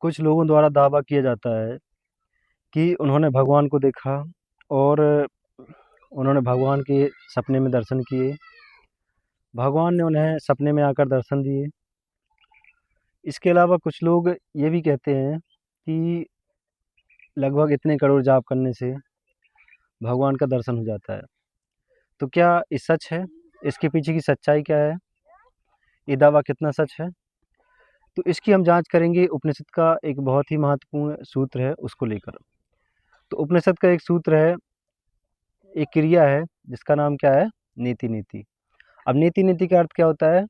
कुछ लोगों द्वारा दावा किया जाता है कि उन्होंने भगवान को देखा और उन्होंने भगवान के सपने में दर्शन किए। भगवान ने उन्हें सपने में आकर दर्शन दिए। इसके अलावा कुछ लोग ये भी कहते हैं कि लगभग इतने करोड़ जाप करने से भगवान का दर्शन हो जाता है। तो क्या ये सच है? इसके पीछे की सच्चाई क्या है? ये दावा कितना सच है? तो इसकी हम जांच करेंगे उपनिषद का एक बहुत ही महत्वपूर्ण सूत्र है उसको लेकर। तो उपनिषद का एक सूत्र है, एक क्रिया है जिसका नाम क्या है? नेति नेति। अब नेति नेति का अर्थ क्या होता है?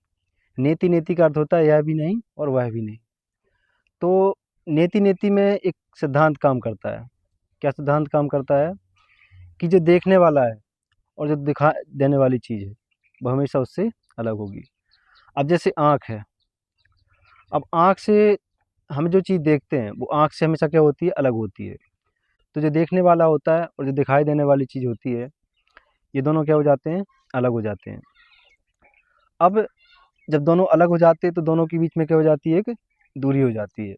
नेति नेति का अर्थ होता है यह भी नहीं और वह भी नहीं। तो नेति नेति में एक सिद्धांत काम करता है। क्या सिद्धांत काम करता है? कि जो देखने वाला है और जो दिखा देने वाली चीज़ है वह हमेशा उससे अलग होगी। अब जैसे आँख है, अब आँख से हम जो चीज़ देखते हैं वो आँख से हमेशा क्या होती है? अलग होती है। तो जो देखने वाला होता है और जो दिखाई देने वाली चीज़ होती है, ये दोनों क्या हो जाते हैं? अलग हो जाते हैं। अब जब दोनों अलग हो जाते हैं तो दोनों के बीच में क्या हो जाती है? एक दूरी हो जाती है।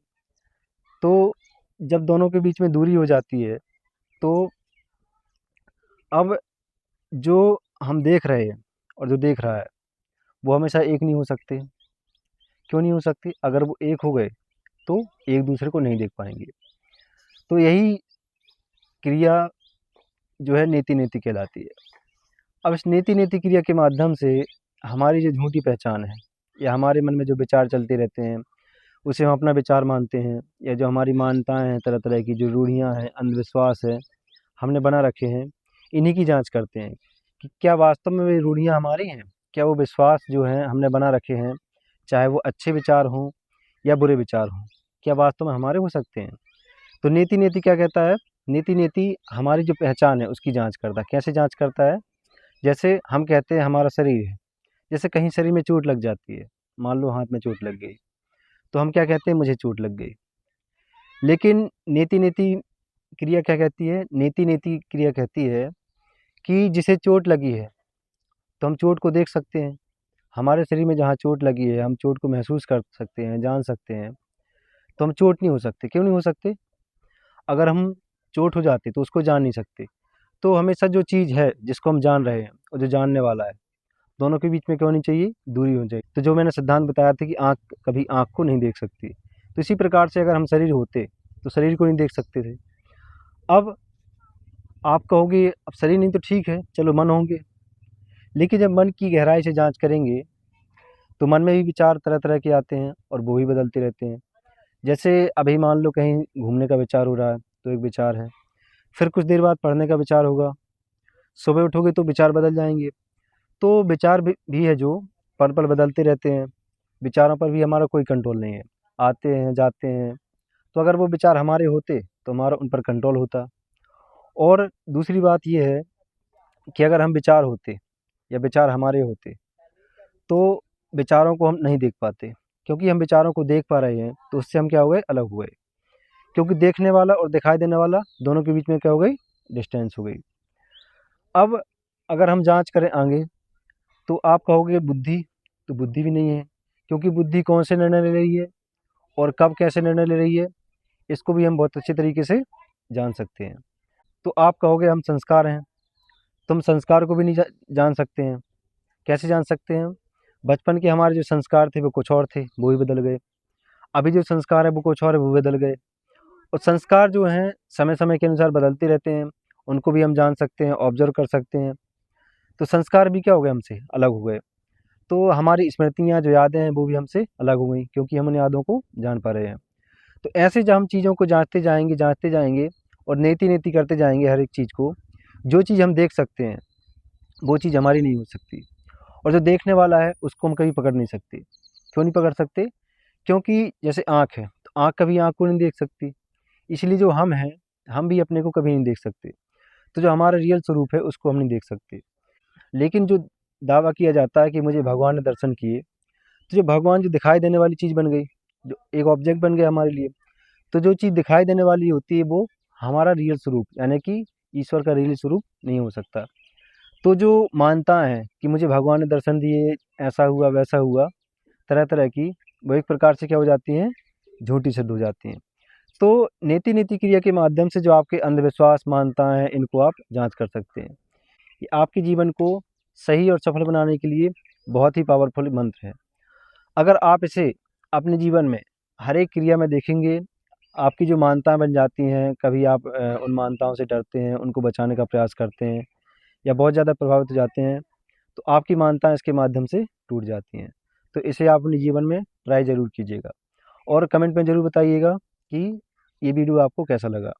तो जब दोनों के बीच में दूरी हो जाती है तो अब जो हम देख रहे हैं और जो देख रहा है वो हमेशा एक नहीं हो सकते। क्यों नहीं हो सकते? अगर वो एक हो गए तो एक दूसरे को नहीं देख पाएंगे। तो यही क्रिया जो है नेति नेति कहलाती है। अब इस नेति नेति क्रिया के माध्यम से हमारी जो झूठी पहचान है या हमारे मन में जो विचार चलते रहते हैं उसे हम अपना विचार मानते हैं, या जो हमारी मान्यताएं हैं, तरह तरह की जो रूढ़ियाँ हैं, अंधविश्वास है हमने बना रखे हैं, इन्हीं की जांच करते हैं कि क्या वास्तव में वे रूढ़ियाँ हमारी हैं। क्या वो विश्वास जो हैं हमने बना रखे हैं, चाहे वो अच्छे विचार हों या बुरे विचार हों, क्या वास्तव में हमारे हो सकते हैं। तो नीति नीति क्या कहता है? नीति नीति हमारी जो पहचान है उसकी जांच करता है। कैसे जांच करता है? जैसे हम कहते हैं हमारा शरीर है, जैसे कहीं शरीर में चोट लग जाती है, मान लो हाथ में चोट लग गई, तो हम क्या कहते हैं? मुझे चोट लग गई। लेकिन नीति नीति क्रिया क्या कहती है? नीति नीति क्रिया कहती है कि जिसे चोट लगी है तो हम चोट को देख सकते हैं। हमारे शरीर में जहाँ चोट लगी है हम चोट को महसूस कर सकते हैं, जान सकते हैं। तो हम चोट नहीं हो सकते। क्यों नहीं हो सकते? अगर हम चोट हो जाती तो उसको जान नहीं सकते। तो हमेशा जो चीज़ है जिसको हम जान रहे हैं और जो जानने वाला है, दोनों के बीच में क्या होनी चाहिए? दूरी होनी चाहिए। तो जो मैंने सिद्धांत बताया था कि आँख कभी आँख को नहीं देख सकती, तो इसी प्रकार से अगर हम शरीर होते तो शरीर को नहीं देख सकते थे। अब आप कहोगे अब शरीर नहीं तो ठीक है, चलो मन होंगे। लेकिन जब मन की गहराई से जांच करेंगे तो मन में भी विचार तरह तरह के आते हैं और वो भी बदलते रहते हैं। जैसे अभी मान लो कहीं घूमने का विचार हो रहा है तो एक विचार है, फिर कुछ देर बाद पढ़ने का विचार होगा, सुबह उठोगे तो विचार बदल जाएंगे। तो विचार भी है जो पल पल बदलते रहते हैं। विचारों पर भी हमारा कोई कंट्रोल नहीं है, आते हैं जाते हैं। तो अगर वो विचार हमारे होते तो हमारा उन पर कंट्रोल होता। और दूसरी बात ये है कि अगर हम विचार होते या विचार हमारे होते तो विचारों को हम नहीं देख पाते। क्योंकि हम विचारों को देख पा रहे हैं तो उससे हम क्या हो गए? अलग हो गए। क्योंकि देखने वाला और दिखाई देने वाला दोनों के बीच में क्या हो गई? डिस्टेंस हो गई। अब अगर हम जांच करें आगे तो आप कहोगे बुद्धि, तो बुद्धि भी नहीं है। क्योंकि बुद्धि कौन से निर्णय ले रही है और कब कैसे निर्णय ले रही है, इसको भी हम बहुत अच्छे तरीके से जान सकते हैं। तो आप कहोगे हम संस्कार हैं, तो हम संस्कार को भी नहीं जान सकते हैं। कैसे जान सकते हैं? बचपन के हमारे जो संस्कार थे वो कुछ और थे, वो भी बदल गए। अभी जो संस्कार है वो कुछ और है, वो बदल गए। और संस्कार जो हैं समय समय के अनुसार बदलते रहते हैं, उनको भी हम जान सकते हैं, ऑब्जर्व कर सकते हैं। तो संस्कार भी क्या हो गए? हमसे अलग हो गए। तो हमारी स्मृतियाँ जो यादें हैं वो भी हमसे अलग हो गई, क्योंकि हम उन यादों को जान पा रहे हैं। तो ऐसे जब हम चीज़ों को जांचते जाएंगे और नेति नेति करते जाएंगे हर एक चीज़ को, जो चीज़ हम देख सकते हैं वो चीज़ हमारी नहीं हो सकती। और जो देखने वाला है उसको हम कभी पकड़ नहीं सकते। क्यों नहीं पकड़ सकते? क्योंकि जैसे आँख है, तो आँख कभी आँख को नहीं देख सकती। इसलिए जो हम हैं, हम भी अपने को कभी नहीं देख सकते। तो जो हमारा रियल स्वरूप है उसको हम नहीं देख सकते। लेकिन जो दावा किया जाता है कि मुझे भगवान ने दर्शन किए, तो जो भगवान जो दिखाई देने वाली चीज़ बन गई, जो एक ऑब्जेक्ट बन गया हमारे लिए। तो जो चीज़ दिखाई देने वाली होती है वो हमारा रियल स्वरूप यानी कि ईश्वर का रियल स्वरूप नहीं हो सकता। तो जो मान्यता है कि मुझे भगवान ने दर्शन दिए, ऐसा हुआ वैसा हुआ, तरह तरह की, वो एक प्रकार से क्या हो जाती हैं? झूठी सिद्ध हो जाती हैं। तो नेति नीति क्रिया के माध्यम से जो आपके अंधविश्वास मानताएं हैं, इनको आप जांच कर सकते हैं। ये आपके जीवन को सही और सफल बनाने के लिए बहुत ही पावरफुल मंत्र है। अगर आप इसे अपने जीवन में हर एक क्रिया में देखेंगे, आपकी जो मान्यताएं बन जाती हैं, कभी आप उन मान्यताओं से डरते हैं, उनको बचाने का प्रयास करते हैं या बहुत ज़्यादा प्रभावित हो जाते हैं, तो आपकी मान्यताएं इसके माध्यम से टूट जाती हैं। तो इसे आप अपने जीवन में ट्राई ज़रूर कीजिएगा और कमेंट में ज़रूर बताइएगा कि ये वीडियो आपको कैसा लगा।